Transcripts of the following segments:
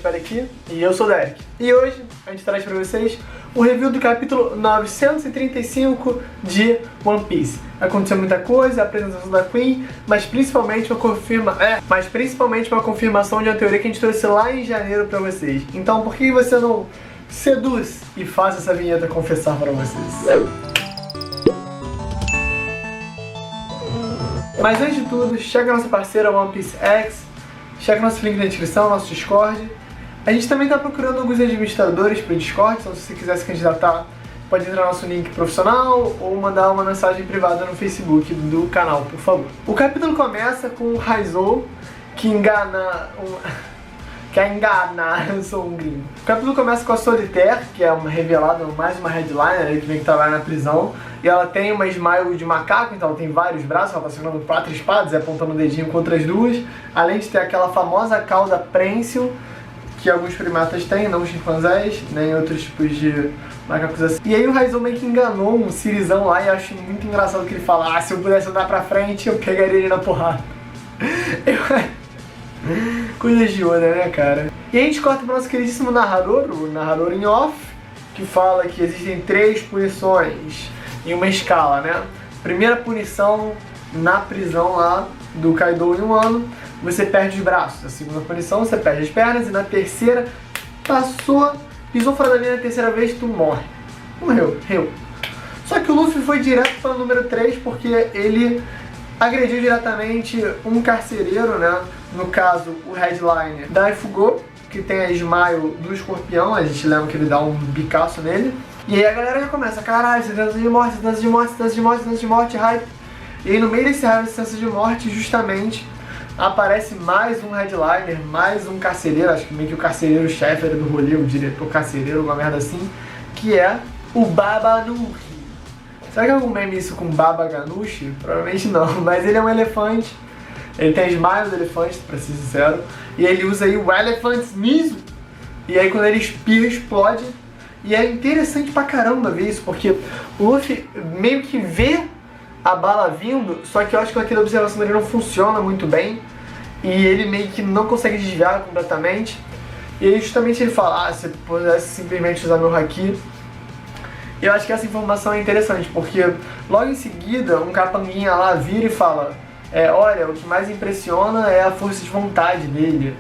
Gaspar aqui e eu sou o Derek. E hoje a gente traz pra vocês o review do capítulo 935 de One Piece. Aconteceu muita coisa, a apresentação da Queen, mas principalmente uma confirmação de uma teoria que a gente trouxe lá em janeiro pra vocês. Então por que você não seduz e faz essa vinheta confessar pra vocês? Mas antes de tudo, checa a nossa parceira One Piece X, checa nosso link na descrição, nosso Discord. A gente também está procurando alguns administradores para o Discord, então se você quiser se candidatar, pode entrar no nosso link profissional ou mandar uma mensagem privada no Facebook do canal, por favor. O capítulo começa com o Raizou, que quer enganar, eu sou um gringo. O capítulo começa com a Solitaire, que é revelada mais uma headliner que vem que trabalha na prisão. E ela tem uma smile de macaco, então ela tem vários braços, ela tá segurando 4 espadas e apontando o dedinho com outras duas. Além de ter aquela famosa cauda prênsil, que alguns primatas têm, não chimpanzés, nem outros tipos de macacos assim. E aí o Raizou meio que enganou um Cirizão lá e eu acho muito engraçado que ele fala: se eu pudesse andar pra frente, eu pegaria ele na porrada. Coisas de Oda, né, cara? E a gente corta pro nosso queridíssimo narrador, o narrador em off, que fala que existem 3 punições em uma escala, né? Primeira punição na prisão lá do Kaido em 1 ano, você perde os braços. A segunda punição, você perde as pernas. E na terceira, pisou fora da linha na terceira vez, tu morre. Morreu. Só que o Luffy foi direto para o número 3 porque ele agrediu diretamente um carcereiro, né? No caso, o headliner Daifugo, que tem a smile do escorpião. A gente lembra que ele dá um bicaço nele. E aí a galera já começa: caralho, sentença de morte, sentença de morte, sentença de morte, sentença de morte, hype. E aí no meio desse hype de sentença de morte, justamente, aparece mais um headliner, mais um carcereiro, acho que meio que o carcereiro-chefe do rolê, o diretor carcereiro, uma merda assim, que é o Baba Ganoush. Será que é algum meme isso com Baba Ganoush? Provavelmente não, mas ele é um elefante, ele tem a smile do elefante, pra ser sincero, e ele usa aí o Elephant Sneeze, e aí quando ele espirra, explode. E é interessante pra caramba ver isso, porque o Luffy meio que vê a bala vindo, só que eu acho que aquela observação dele não funciona muito bem, e ele meio que não consegue desviar completamente. E aí justamente ele fala: se pudesse simplesmente usar meu haki. Eu acho que essa informação é interessante, porque logo em seguida um capanguinha lá vira e fala: olha, o que mais impressiona é a força de vontade dele,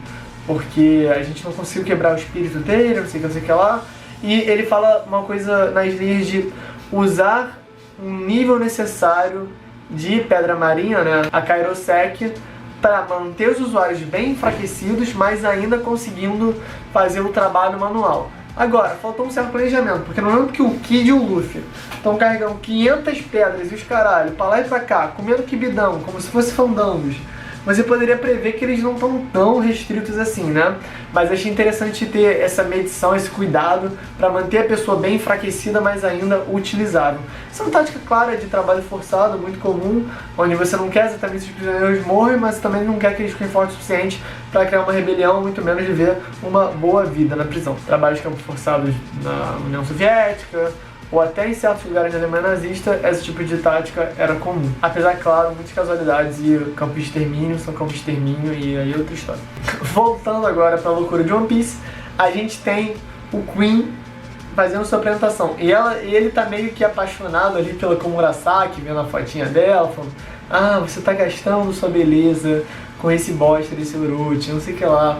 porque a gente não conseguiu quebrar o espírito dele, não sei o que lá. E ele fala uma coisa nas linhas de usar um nível necessário de pedra marinha, né, a Kairosek, para manter os usuários bem enfraquecidos, mas ainda conseguindo fazer o trabalho manual. Agora, faltou um certo planejamento, porque no momento que o Kid e o Luffy estão carregando 500 pedras e os caralho pra lá e pra cá, comendo quibidão, como se fosse fandangos, você poderia prever que eles não estão tão restritos assim, né? Mas achei interessante ter essa medição, esse cuidado para manter a pessoa bem enfraquecida, mas ainda utilizável. Isso é uma tática clara de trabalho forçado, muito comum, onde você não quer exatamente que os prisioneiros morram, mas também não quer que eles fiquem fortes o suficiente para criar uma rebelião, muito menos viver uma boa vida na prisão. Trabalhos de campos forçados na União Soviética, ou até em certos lugares da Alemanha nazista, esse tipo de tática era comum. Apesar, claro, muitas casualidades e campos de extermínio são campos de extermínio e aí é outra história. Voltando agora para a loucura de One Piece, a gente tem o Queen fazendo sua apresentação. E ele tá meio que apaixonado ali pela Komurasaki, vendo a fotinha dela, falando: você tá gastando sua beleza com esse bosta desse Orochi, não sei o que lá.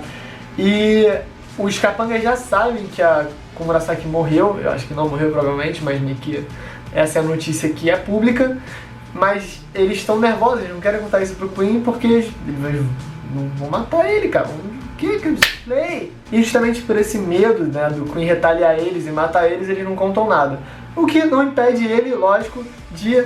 E os capangas já sabem que a Komurasaki morreu, eu acho que não morreu provavelmente, mas que essa é a notícia que é pública, mas eles estão nervosos, eles não querem contar isso pro Queen porque eles vão matar ele, cara. O que eu falei? E justamente por esse medo, né, do Queen retaliar eles e matar eles, eles não contam nada. O que não impede ele, lógico, de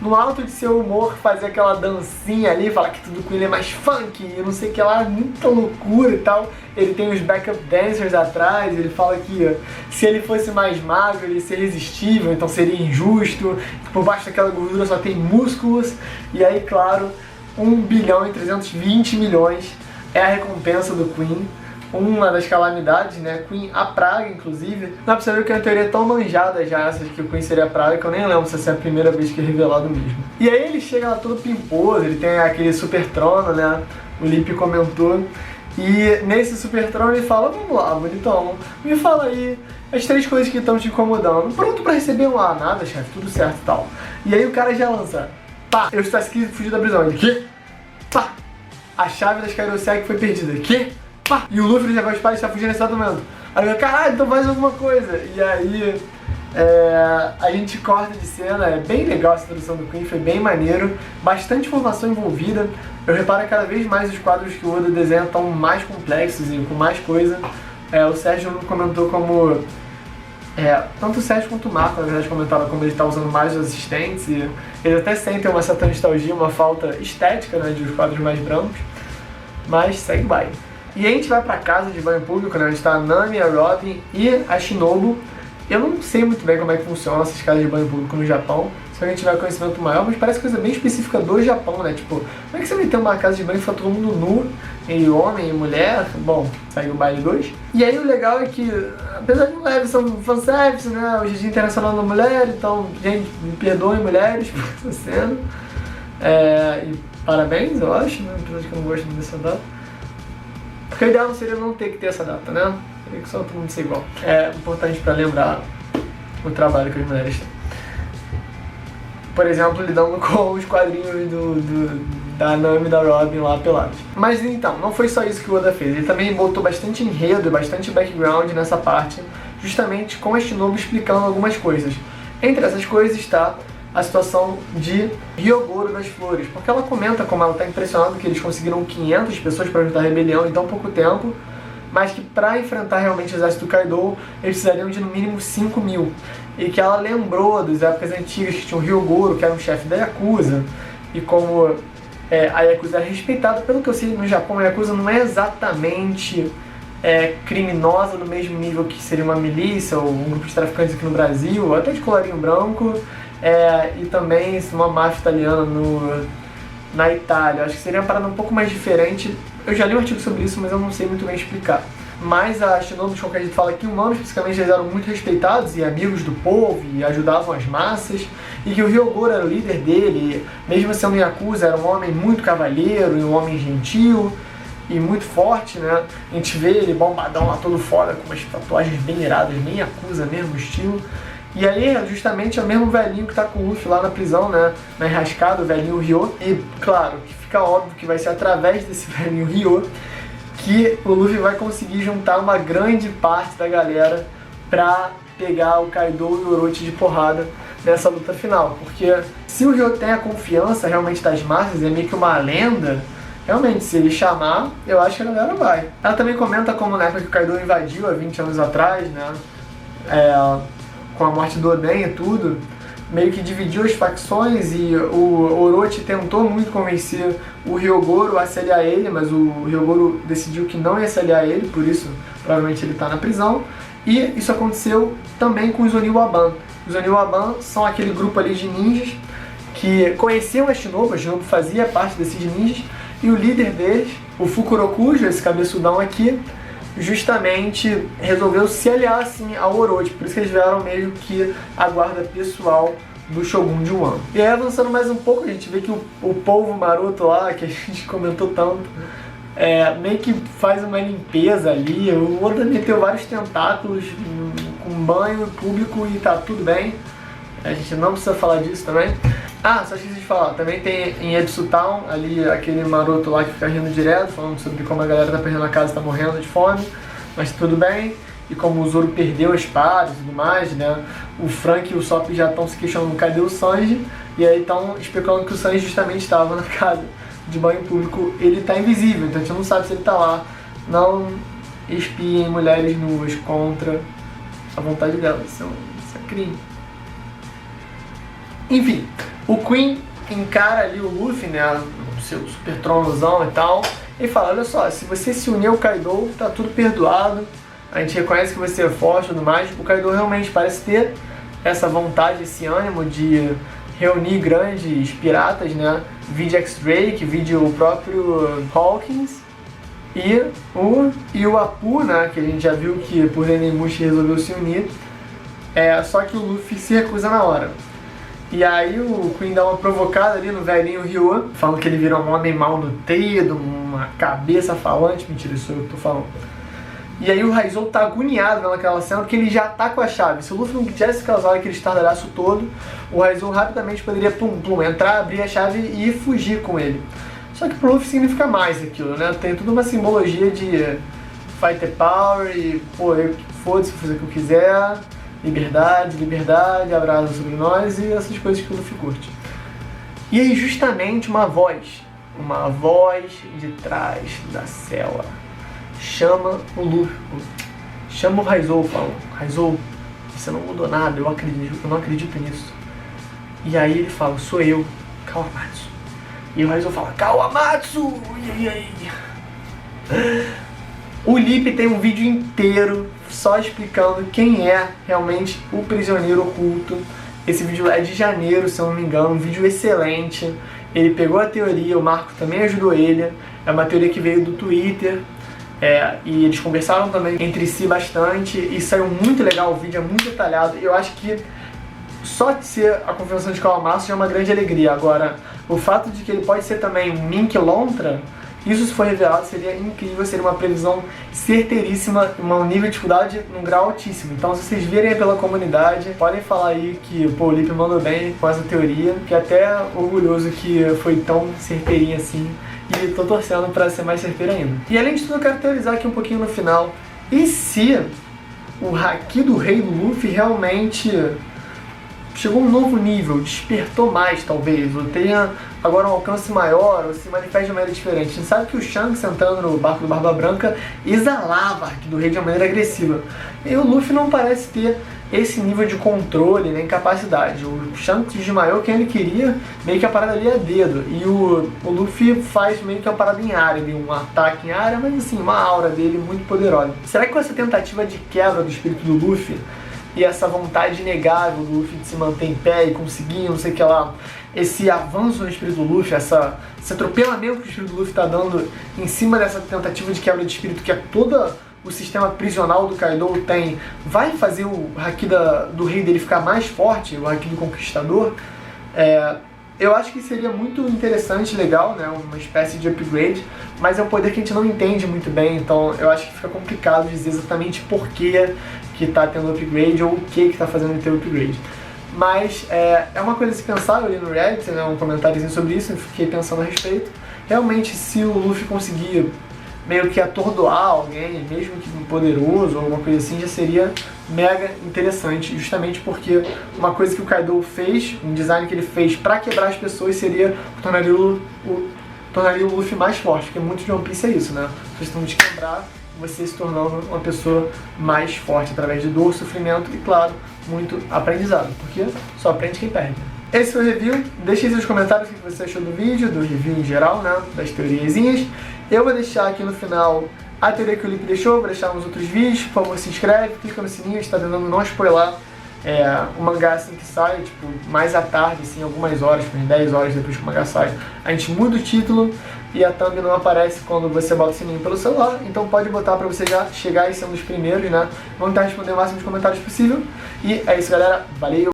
no alto de seu humor, fazer aquela dancinha ali, falar que tudo com ele é mais funk e não sei o que lá, muita loucura e tal. Ele tem os backup dancers atrás, ele fala que se ele fosse mais magro, ele seria irresistível, então seria injusto, que por baixo daquela gordura só tem músculos. E aí, claro, 1.320 bilhões é a recompensa do Queen. Uma das calamidades, né? Queen a praga, inclusive. Dá pra saber que é uma teoria tão manjada já, essa de que o Queen seria a praga, que eu nem lembro se essa é a primeira vez que é revelado mesmo. E aí ele chega lá todo pimposo, ele tem aquele super trono, né? O Lipe comentou. E nesse super trono ele fala, vamos lá, bonitão, me fala aí as 3 coisas que estão te incomodando. Pronto pra receber um nada, chefe, tudo certo e tal. E aí o cara já lança, pá, eu estou aqui fugir da prisão. Ele, quê? Pá, a chave das Kairosek foi perdida. Quê? Pá, e o Luffy já vai espada está fugindo nesse exato momento. Aí eu, caralho, então faz alguma coisa. E aí a gente corta de cena, é bem legal essa introdução do Queen, foi bem maneiro, bastante informação envolvida. Eu reparo que cada vez mais os quadros que o Oda desenha estão mais complexos e com mais coisa. O Sérgio comentou como... tanto o Sérgio quanto o Marco, na verdade, comentaram como ele está usando mais os assistentes e eles até sentem uma certa nostalgia, uma falta estética, né, de os quadros mais brancos, mas segue vai. E a gente vai pra casa de banho público, né, onde está a Nami, a Robin e a Shinobu. Eu não sei muito bem como é que funciona essas casas de banho público no Japão, se alguém tiver conhecimento maior, mas parece coisa bem específica do Japão, né? Tipo, como é que você vai ter uma casa de banho e fica todo mundo nu, e homem e mulher? Bom, segue o baile 2. E aí o legal é que, apesar de não leve são fanservice, né? Hoje é Dia Internacional da Mulher, então, gente, me perdoem mulheres por essa cena. E parabéns, eu acho, né? Apesar de que eu não gosto dessa data. Porque o ideal seria não ter que ter essa data, né? Seria que só todo mundo ser igual. É importante pra lembrar o trabalho que as mulheres têm. Por exemplo, lidando com os quadrinhos da Nami e da Robin lá pelados. Mas então, não foi só isso que o Oda fez. Ele também botou bastante enredo e bastante background nessa parte, justamente com a Shinobu explicando algumas coisas. Entre essas coisas está a situação de Hyogoro das Flores, porque ela comenta como ela está impressionada que eles conseguiram 500 pessoas para ajudar a rebelião em tão pouco tempo, mas que para enfrentar realmente o exército do Kaido, eles precisariam de no mínimo 5.000. E que ela lembrou das épocas antigas que tinha o Hyogoro, que era um chefe da Yakuza, e como a Yakuza era respeitada. Pelo que eu sei, no Japão a Yakuza não é exatamente criminosa no mesmo nível que seria uma milícia ou um grupo de traficantes aqui no Brasil, até de colarinho branco, e também uma máfia italiana na Itália. Acho que seria uma parada um pouco mais diferente. Eu já li um artigo sobre isso, mas eu não sei muito bem explicar. Mas a Shinobu, de qualquer jeito, fala que humanos, especificamente, eles eram muito respeitados e amigos do povo e ajudavam as massas, e que o Hyogoro era o líder dele, mesmo sendo Yakuza, era um homem muito cavalheiro e um homem gentil e muito forte, né? A gente vê ele bombadão lá todo fora, com umas tatuagens bem iradas, bem Yakuza mesmo, estilo. E aí, justamente, é o mesmo velhinho que tá com o Luffy lá na prisão, né? Na enrascada, o velhinho Ryo. E, claro, fica óbvio que vai ser através desse velhinho Ryo que o Luffy vai conseguir juntar uma grande parte da galera pra pegar o Kaido e o Orochi de porrada nessa luta final. Porque se o Ryo tem a confiança realmente das massas, é meio que uma lenda, realmente, se ele chamar, eu acho que a galera vai. Ela também comenta como na época que o Kaido invadiu há 20 anos atrás, né? Com a morte do Oden e tudo, meio que dividiu as facções e o Orochi tentou muito convencer o Hyogoro a se aliar a ele, mas o Hyogoro decidiu que não ia se aliar a ele, por isso provavelmente ele está na prisão. E isso aconteceu também com os Oniwaban. Os Oniwaban são aquele grupo ali de ninjas que conheciam a Shinobu fazia parte desses ninjas, e o líder deles, o Fukurokujo, esse cabeçudão aqui, justamente resolveu se aliar assim ao Orochi, por isso que eles vieram meio que a guarda pessoal do Shogun de Wano. E aí, avançando mais um pouco, a gente vê que o polvo maroto lá, que a gente comentou tanto, meio que faz uma limpeza ali. O Oda meteu vários tentáculos com banho público e tá tudo bem. A gente não precisa falar disso também. Só esqueci de falar, também tem em Ebisu Town, ali aquele maroto lá que fica rindo direto, falando sobre como a galera tá perdendo a casa, tá morrendo de fome, mas tudo bem. E como o Zoro perdeu a espada e tudo mais, né, o Frank e o Sop já estão se questionando cadê o Sanji, e aí estão especulando que o Sanji justamente estava na casa de banho público. Ele tá invisível, então a gente não sabe se ele tá lá. Não espiem mulheres nuas contra a vontade delas, isso é crime. Enfim, o Queen encara ali o Luffy, né, o seu super tronozão e tal, e fala, olha só, se você se unir ao Kaido, tá tudo perdoado, a gente reconhece que você é forte e tudo mais. O Kaido realmente parece ter essa vontade, esse ânimo de reunir grandes piratas, né, vide X-Drake, vide o próprio Hawkins, e o Apu, né, que a gente já viu que por Nenemushi resolveu se unir, só que o Luffy se recusa na hora. E aí o Queen dá uma provocada ali no velhinho Ryo, falando que ele virou um homem mal nutrido, uma cabeça falante. Mentira, isso eu tô falando. E aí o Raizou tá agoniado vendo aquela cena, porque ele já tá com a chave. Se o Luffy não tivesse causado aquele estardalhaço todo, o Raizou rapidamente poderia entrar, abrir a chave e fugir com ele. Só que pro Luffy significa mais aquilo, né? Tem toda uma simbologia de fighter power e, pô, foda-se, vou fazer o que eu quiser, liberdade, liberdade, abraço sobre nós e essas coisas que o Luffy curte. E aí justamente uma voz de trás da cela chama o Luffy, chama o Raizou, fala: Raizou, você não mudou nada, eu não acredito nisso. E aí ele fala: sou eu, Kawamatsu. E o Raizou fala: Kawamatsu! E aí? O Lip tem um vídeo inteiro só explicando quem é realmente o prisioneiro oculto. Esse vídeo é de janeiro, se eu não me engano, um vídeo excelente. Ele pegou a teoria, o Marco também ajudou ele. É uma teoria que veio do Twitter. E eles conversaram também entre si bastante e saiu muito legal, o vídeo é muito detalhado. Eu acho que só de ser a confirmação de Kawamatsu já é uma grande alegria. Agora, o fato de que ele pode ser também um Mink Lontra, isso se for revelado seria incrível, seria uma previsão certeiríssima, um nível de dificuldade num grau altíssimo. Então se vocês virem aí pela comunidade, podem falar aí que o Lip mandou bem com essa teoria, que é até orgulhoso que foi tão certeirinha assim. E tô torcendo pra ser mais certeiro ainda. E além de tudo, eu quero teorizar aqui um pouquinho no final. E se o Haki do Rei do Luffy realmente chegou a um novo nível, despertou mais talvez, ou tenha agora um alcance maior, ou se manifesta de maneira diferente. A gente sabe que o Shanks entrando no barco do Barba Branca exalava Haki do Rei de uma maneira agressiva. E o Luffy não parece ter esse nível de controle nem capacidade. O Shanks desmaiou quem ele queria, meio que a parada ali é dedo. E o Luffy faz meio que uma parada em área, um ataque em área, mas assim, uma aura dele muito poderosa. Será que com essa tentativa de quebra do espírito do Luffy e essa vontade inegável do Luffy de se manter em pé e conseguir, não sei o que lá, esse avanço no espírito do Luffy, esse atropelamento que o espírito do Luffy está dando em cima dessa tentativa de quebra de espírito que é toda o sistema prisional do Kaido tem, vai fazer o Haki do rei dele ficar mais forte, o Haki do Conquistador? Eu acho que seria muito interessante, legal, né, uma espécie de upgrade, mas é um poder que a gente não entende muito bem, então eu acho que fica complicado dizer exatamente por que está tendo upgrade ou o que está fazendo ele ter upgrade. Mas é uma coisa a se pensar, eu li no Reddit, né, um comentáriozinho sobre isso, eu fiquei pensando a respeito. Realmente, se o Luffy conseguir meio que atordoar alguém, mesmo que poderoso ou alguma coisa assim, já seria mega interessante, justamente porque uma coisa que o Kaido fez, um design que ele fez pra quebrar as pessoas seria tornaria o Luffy mais forte, porque muito de One Piece é isso, né? A questão de quebrar, você se tornando uma pessoa mais forte através de dor, sofrimento e, claro, muito aprendizado, porque só aprende quem perde. Esse foi o review, deixe aí nos comentários o que você achou do vídeo, do review em geral, né, das teoriazinhas. Eu vou deixar aqui no final a teoria que o Lip deixou, vou deixar nos outros vídeos, por favor se inscreve, clica no sininho, está tentando não spoiler o mangá assim que sai, tipo, mais à tarde, assim, algumas horas, 10 horas depois que o mangá sai, a gente muda o título e a thumb não aparece quando você bota o sininho pelo celular, então pode botar pra você já chegar e ser um dos primeiros, né? Vamos tentar responder o máximo de comentários possível, e é isso galera, valeu!